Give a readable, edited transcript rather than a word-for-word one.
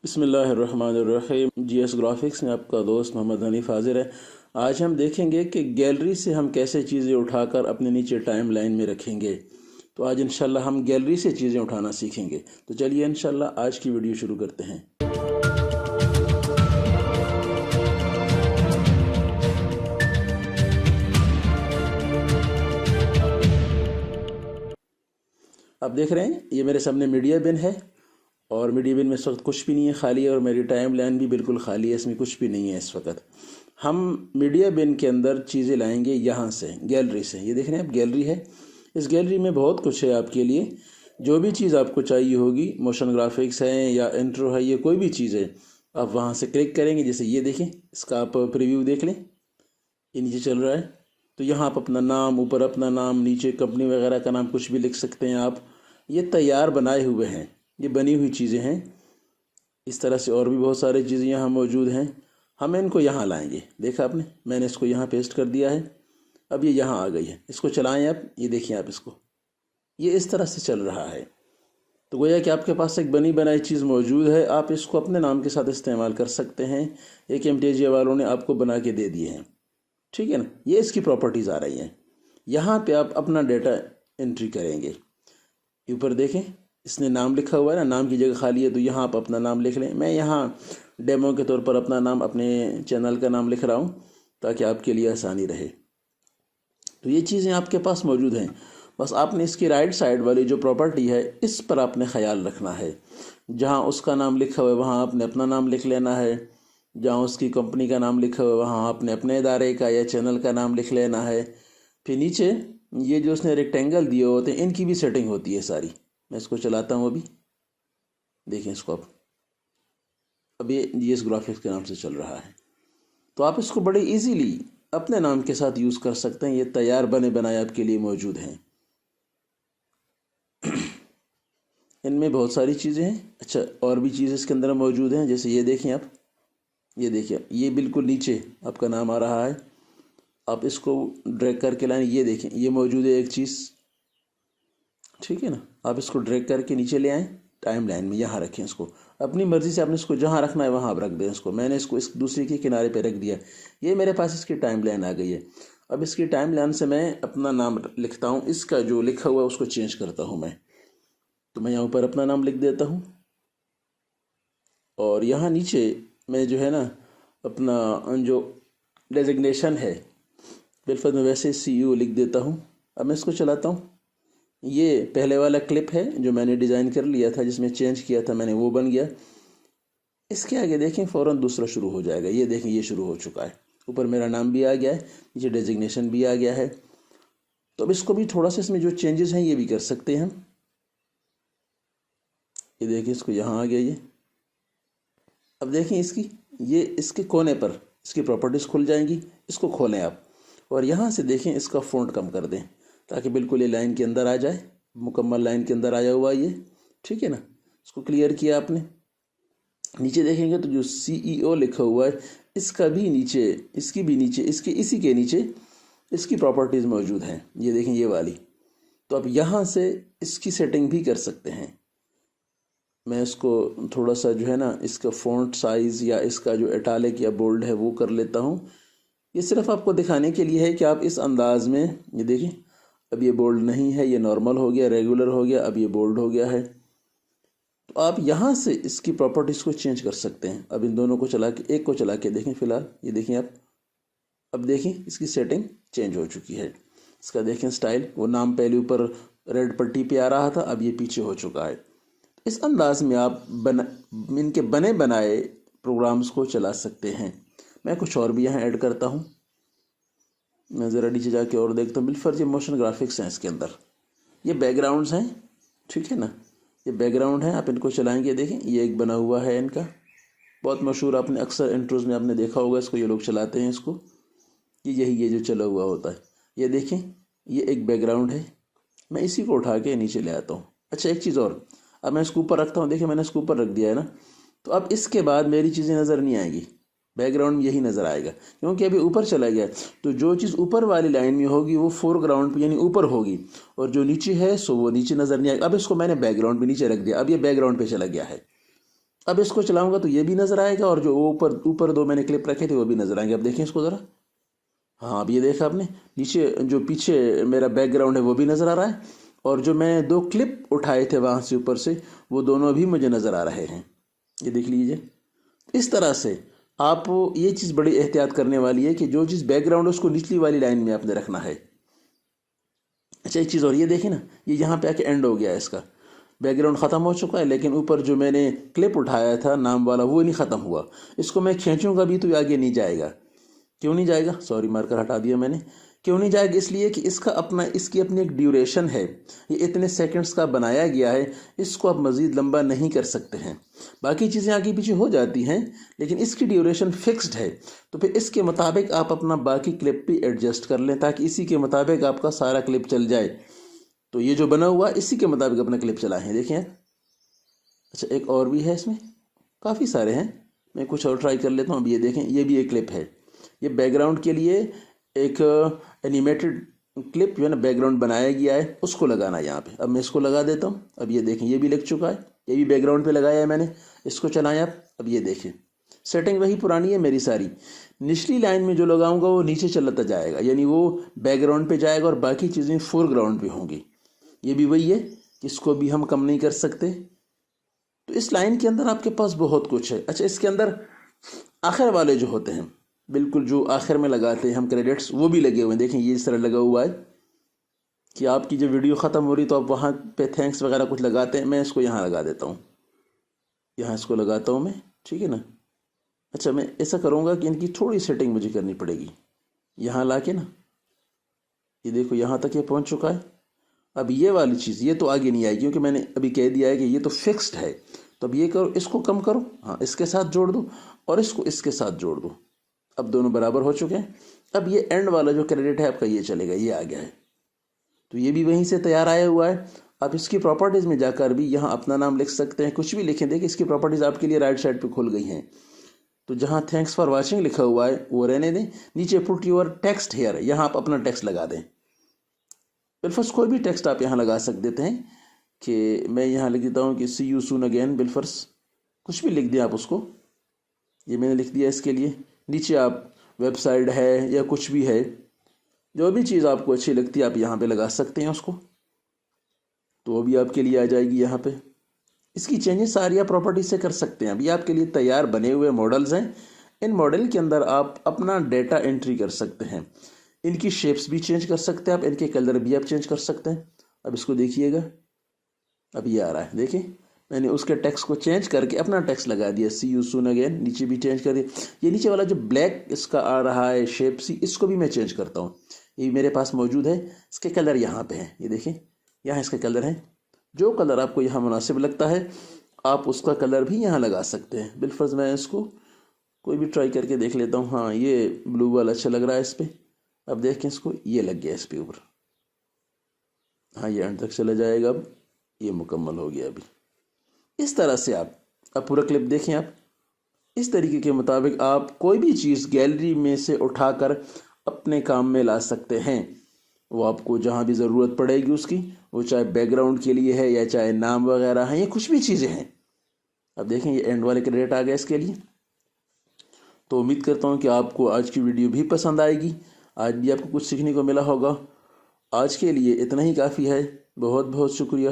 बिस्मिल्लाहिर्रहमानिर्रहीम। GS graphics में आपका दोस्त मोहम्मद हनीफ हाजिर है। आज हम देखेंगे कि गैलरी से हम कैसे चीज़ें उठाकर अपने नीचे टाइम लाइन में रखेंगे। तो आज इंशाल्लाह हम गैलरी से चीज़ें उठाना सीखेंगे। तो चलिए इंशाल्लाह आज की वीडियो शुरू करते हैं। आप देख रहे हैं ये मेरे सामने मीडिया बिन है और मीडिया बिन में इस वक्त कुछ भी नहीं है, खाली है। और मेरी टाइम लाइन भी बिल्कुल खाली है, इसमें कुछ भी नहीं है इस वक्त। हम मीडिया बिन के अंदर चीज़ें लाएंगे यहाँ से, गैलरी से। ये देख रहे हैं आप, गैलरी है। इस गैलरी में बहुत कुछ है आपके लिए। जो भी चीज़ आपको चाहिए होगी, मोशन ग्राफिक्स है या इंट्रो है, ये कोई भी चीज़ है, आप वहाँ से क्लिक करेंगे। जैसे ये देखें, इसका आप प्रीव्यू देख लें, ये नीचे चल रहा है। तो यहाँ आप अपना नाम, ऊपर अपना नाम, नीचे कंपनी वगैरह का नाम कुछ भी लिख सकते हैं आप। ये तैयार बनाए हुए हैं, ये बनी हुई चीज़ें हैं। इस तरह से और भी बहुत सारी चीज़ें यहाँ मौजूद हैं। हम इनको यहाँ लाएंगे। देखा आपने, मैंने इसको यहाँ पेस्ट कर दिया है। अब ये यहाँ आ गई है। इसको चलाएं आप, ये देखिए आप इसको, ये इस तरह से चल रहा है। तो गोया कि आपके पास एक बनी बनाई चीज़ मौजूद है, आप इसको अपने नाम के साथ इस्तेमाल कर सकते हैं। एक MTG वालों ने आपको बना के दे दिए हैं, ठीक है ना। ये इसकी प्रॉपर्टीज़ आ रही हैं। यहाँ पे आप अपना डेटा एंट्री करेंगे। ऊपर देखें, इसने नाम लिखा हुआ है ना, नाम की जगह खाली है, तो यहाँ आप अपना नाम लिख लें। मैं यहाँ डेमो के तौर पर अपना नाम, अपने चैनल का नाम लिख रहा हूँ ताकि आपके लिए आसानी रहे। तो ये चीज़ें आपके पास मौजूद हैं। बस आपने इसकी राइट साइड वाली जो प्रॉपर्टी है, इस पर आपने ख्याल रखना है। जहाँ उसका नाम लिखा हुआ है वहाँ आपने अपना नाम लिख लेना है। जहाँ उसकी कंपनी का नाम लिखा हुआ है वहाँ आपने अपने इदारे का या चैनल का नाम लिख लेना है। फिर नीचे ये जो उसने रेक्टेंगल दिए होते हैं, इनकी भी सेटिंग होती है सारी। मैं इसको चलाता हूँ अभी, देखें इसको आप। अब ये जीएस ग्राफिक्स के नाम से चल रहा है। तो आप इसको बड़े इजीली अपने नाम के साथ यूज़ कर सकते हैं। ये तैयार बने बनाए आपके लिए मौजूद हैं। इनमें बहुत सारी चीज़ें हैं। अच्छा, और भी चीज़ें इसके अंदर मौजूद हैं। जैसे ये देखें आप, ये देखिए, ये बिल्कुल नीचे आपका नाम आ रहा है। आप इसको ड्रैग करके लाएं, ये देखें, ये मौजूद है एक चीज़, ठीक है ना। आप इसको ड्रैग करके नीचे ले आएँ, टाइम लाइन में यहाँ रखें इसको। अपनी मर्ज़ी से आपने इसको जहाँ रखना है वहाँ आप रख दें इसको। मैंने इसको इस दूसरे के किनारे पे रख दिया। ये मेरे पास इसकी टाइम लाइन आ गई है। अब इसकी टाइम लाइन से मैं अपना नाम लिखता हूँ। इसका जो लिखा हुआ है उसको चेंज करता हूँ मैं। तो मैं यहाँ ऊपर अपना नाम लिख देता हूँ और यहाँ नीचे मैं जो है ना अपना जो डेजिग्नेशन है, बिलफर्ज में वैसे CEO लिख देता हूँ। अब मैं इसको चलाता हूँ। ये पहले वाला क्लिप है जो मैंने डिज़ाइन कर लिया था, जिसमें चेंज किया था मैंने, वो बन गया। इसके आगे देखें फ़ौरन दूसरा शुरू हो जाएगा। ये देखें, ये शुरू हो चुका है। ऊपर मेरा नाम भी आ गया है, नीचे डेजिग्नेशन भी आ गया है। तो अब इसको भी थोड़ा सा, इसमें जो चेंजेस हैं ये भी कर सकते हैं हम। ये देखिए, इसको यहाँ आ गया ये। अब देखें इसकी, ये इसके कोने पर इसकी प्रॉपर्टीज़ खुल जाएंगी। इसको खोलें आप और यहाँ से देखें, इसका फ़ॉन्ट कम कर दें ताकि बिल्कुल ये लाइन के अंदर आ जाए, मुकम्मल लाइन के अंदर आया हुआ ये, ठीक है ना। इसको क्लियर किया आपने। नीचे देखेंगे तो जो CEO लिखा हुआ है, इसका भी नीचे, इसकी भी नीचे, इसके इसी के नीचे इसकी प्रॉपर्टीज़ मौजूद हैं। ये देखें, ये वाली। तो आप यहाँ से इसकी सेटिंग भी कर सकते हैं। मैं इसको थोड़ा सा जो है ना, इसका फ़ॉन्ट साइज़ या इसका जो इटालिक या बोल्ड है वो कर लेता हूँ। ये सिर्फ आपको दिखाने के लिए है कि आप इस अंदाज़ में, ये देखिए, अब ये बोल्ड नहीं है, ये नॉर्मल हो गया, रेगुलर हो गया, अब ये बोल्ड हो गया है। तो आप यहाँ से इसकी प्रॉपर्टीज़ को चेंज कर सकते हैं। अब इन दोनों को चला के, एक को चला के देखें फ़िलहाल, ये देखें आप। अब देखें इसकी सेटिंग चेंज हो चुकी है। इसका देखें स्टाइल, वो नाम पहले ऊपर रेड पट्टी पे आ रहा था, अब ये पीछे हो चुका है। इस अंदाज़ में आप इनके बने बनाए प्रोग्राम्स को चला सकते हैं। मैं कुछ और भी यहाँ ऐड करता हूँ। मैं ज़रा नीचे जाके और देखता हूँ। बिलफर्ज ये मोशन ग्राफिक्स हैं इसके अंदर, ये बैकग्राउंड्स हैं, ठीक है ना। ये बैकग्राउंड है, आप इनको चलाएंगे, देखें ये एक बना हुआ है इनका, बहुत मशहूर, आपने अक्सर इंट्रोज में आपने देखा होगा इसको, ये लोग चलाते हैं इसको। ये जो चला हुआ होता है, ये देखें, ये एक बैकग्राउंड है। मैं इसी को उठा के नीचे ले आता हूँ। अच्छा, एक चीज़ और, अब मैं इसको ऊपर रखता हूँ। देखिए मैंने इसको ऊपर रख दिया है ना, तो अब इसके बाद मेरी चीज़ें नज़र नहीं आएंगी, बैकग्राउंड में यही नज़र आएगा, क्योंकि अभी ऊपर चला गया। तो जो चीज़ ऊपर वाली लाइन में होगी वो फोरग्राउंड पे यानी ऊपर होगी, और जो नीचे है सो वो नीचे नज़र नहीं आएगा। अब इसको मैंने बैकग्राउंड पे नीचे रख दिया, अब ये बैकग्राउंड पे चला गया है। अब इसको चलाऊंगा तो ये भी नज़र आएगा और जो ऊपर ऊपर दो मैंने क्लिप रखे थे वो भी नज़र आएंगे। अब देखें इसको ज़रा। हाँ, अब ये देखा आपने, नीचे जो पीछे मेरा बैकग्राउंड है वो भी नज़र आ रहा है और जो मैं दो क्लिप उठाए थे वहाँ से ऊपर से वो दोनों भी मुझे नज़र आ रहे हैं। ये देख लीजिए। इस तरह से आप ये चीज़ बड़ी एहतियात करने वाली है कि जो चीज़ बैकग्राउंड है उसको निचली वाली लाइन में आपने रखना है। अच्छा, एक चीज़ और ये देखें ना, ये यहाँ पे आके एंड हो गया है, इसका बैकग्राउंड ख़त्म हो चुका है, लेकिन ऊपर जो मैंने क्लिप उठाया था नाम वाला वो नहीं ख़त्म हुआ। इसको मैं खींचूंगा भी तो आगे नहीं जाएगा। क्यों नहीं जाएगा? सॉरी, मार्कर हटा दिया मैंने। क्यों नहीं जाएगा? इसलिए कि इसकी अपनी एक ड्यूरेशन है। ये इतने सेकंड्स का बनाया गया है, इसको आप मज़ीद लंबा नहीं कर सकते हैं। बाकी चीज़ें आगे पीछे हो जाती हैं लेकिन इसकी ड्यूरेशन फिक्स्ड है। तो फिर इसके मुताबिक आप अपना बाकी क्लिप भी एडजस्ट कर लें ताकि इसी के मुताबिक आपका सारा क्लिप चल जाए। तो ये जो बना हुआ इसी के मुताबिक अपना क्लिप चलाएं। देखें। अच्छा, एक और भी है इसमें, काफ़ी सारे हैं, मैं कुछ और ट्राई कर लेता हूँ। अब ये देखें, ये भी एक क्लिप है। ये बैकग्राउंड के लिए एक एनिमेटेड क्लिप जो है ना बैकग्राउंड बनाया गया है, उसको लगाना है यहाँ पे। अब मैं इसको लगा देता हूँ। अब ये देखें, ये भी लग चुका है, ये भी बैकग्राउंड पे लगाया है मैंने। इसको चलाएं आप। अब ये देखें, सेटिंग वही पुरानी है मेरी सारी। निचली लाइन में जो लगाऊंगा वो नीचे चलता जाएगा, यानी वो बैकग्राउंड पे जाएगा और बाकी चीज़ें फोरग्राउंड पे होंगी। ये भी वही है, इसको भी हम कम नहीं कर सकते। तो इस लाइन के अंदर आपके पास बहुत कुछ है। अच्छा, इसके अंदर आखिर वाले जो होते हैं, बिल्कुल जो आखिर में लगाते हैं हम क्रेडिट्स, वो भी लगे हुए हैं। देखें, ये इस तरह लगा हुआ है कि आपकी जब वीडियो ख़त्म हो रही तो आप वहाँ पे थैंक्स वगैरह कुछ लगाते हैं। मैं इसको यहाँ लगा देता हूँ, यहाँ इसको लगाता हूँ मैं, ठीक है ना। अच्छा, मैं ऐसा करूँगा कि इनकी थोड़ी सेटिंग मुझे करनी पड़ेगी। यहाँ ला के ना, ये देखो यहाँ तक ये पहुँच चुका है। अब ये वाली चीज़ ये तो आगे नहीं आएगी क्योंकि मैंने अभी कह दिया है कि ये तो फिक्स्ड है। तो अब ये करो, इसको कम करो, हाँ इसके साथ जोड़ दो और इसको इसके साथ जोड़ दो। अब दोनों बराबर हो चुके हैं। अब ये एंड वाला जो क्रेडिट है आपका ये चलेगा, ये आ गया है। तो ये भी वहीं से तैयार आया हुआ है। आप इसकी प्रॉपर्टीज़ में जाकर भी यहाँ अपना नाम लिख सकते हैं, कुछ भी लिखें। देखिए, इसकी प्रॉपर्टीज़ आपके लिए राइट साइड पे खुल गई हैं। तो जहाँ थैंक्स फॉर वॉचिंग लिखा हुआ है वो रहने दें। नीचे पुट योर टेक्स्ट हेयर है, यहाँ आप अपना टेक्स्ट लगा दें। बिलफर्स कोई भी टेक्स्ट आप यहाँ लगा देते हैं कि मैं यहाँ लिख देता हूँ कि सी यू सून अगेन। बिलफर्स कुछ भी लिख दें आप उसको, ये मैंने लिख दिया इसके लिए। नीचे आप वेबसाइट है या कुछ भी है, जो भी चीज़ आपको अच्छी लगती है आप यहाँ पे लगा सकते हैं उसको, तो वो भी आपके लिए आ जाएगी यहाँ पे। इसकी चेंजेस सारी आप प्रॉपर्टी से कर सकते हैं। अभी आपके लिए तैयार बने हुए मॉडल्स हैं। इन मॉडल के अंदर आप अपना डेटा एंट्री कर सकते हैं, इनकी शेप्स भी चेंज कर सकते हैं आप, इनके कलर भी आप चेंज कर सकते हैं। अब इसको देखिएगा, अब ये आ रहा है। देखिए, मैंने उसके टेक्स्ट को चेंज करके अपना टेक्स्ट लगा दिया, सी यू सून अगेन। नीचे भी चेंज कर दिया। ये नीचे वाला जो ब्लैक इसका आ रहा है शेप सी, इसको भी मैं चेंज करता हूँ। ये मेरे पास मौजूद है। इसके कलर यहाँ पे हैं, ये देखें, यहाँ इसके कलर हैं। जो कलर आपको यहाँ मुनासिब लगता है आप उसका कलर भी यहाँ लगा सकते हैं। बिलफर्ज मैं इसको कोई भी ट्राई करके देख लेता हूँ। हाँ, ये ब्लू वाला अच्छा लग रहा है इस पर। अब देखें इसको, ये लग गया इस पे ऊपर। हाँ, ये एंड तक चला जाएगा। अब ये मुकम्मल हो गया। अभी इस तरह से आप अब पूरा क्लिप देखें। आप इस तरीके के मुताबिक आप कोई भी चीज़ गैलरी में से उठाकर अपने काम में ला सकते हैं। वो आपको जहाँ भी ज़रूरत पड़ेगी उसकी, वो चाहे बैकग्राउंड के लिए है या चाहे नाम वगैरह हैं या कुछ भी चीज़ें हैं। अब देखें, ये एंड वाले क्रेडिट आ गया इसके लिए। तो उम्मीद करता हूँ कि आपको आज की वीडियो भी पसंद आएगी। आज भी आपको कुछ सीखने को मिला होगा। आज के लिए इतना ही काफ़ी है। बहुत बहुत शुक्रिया।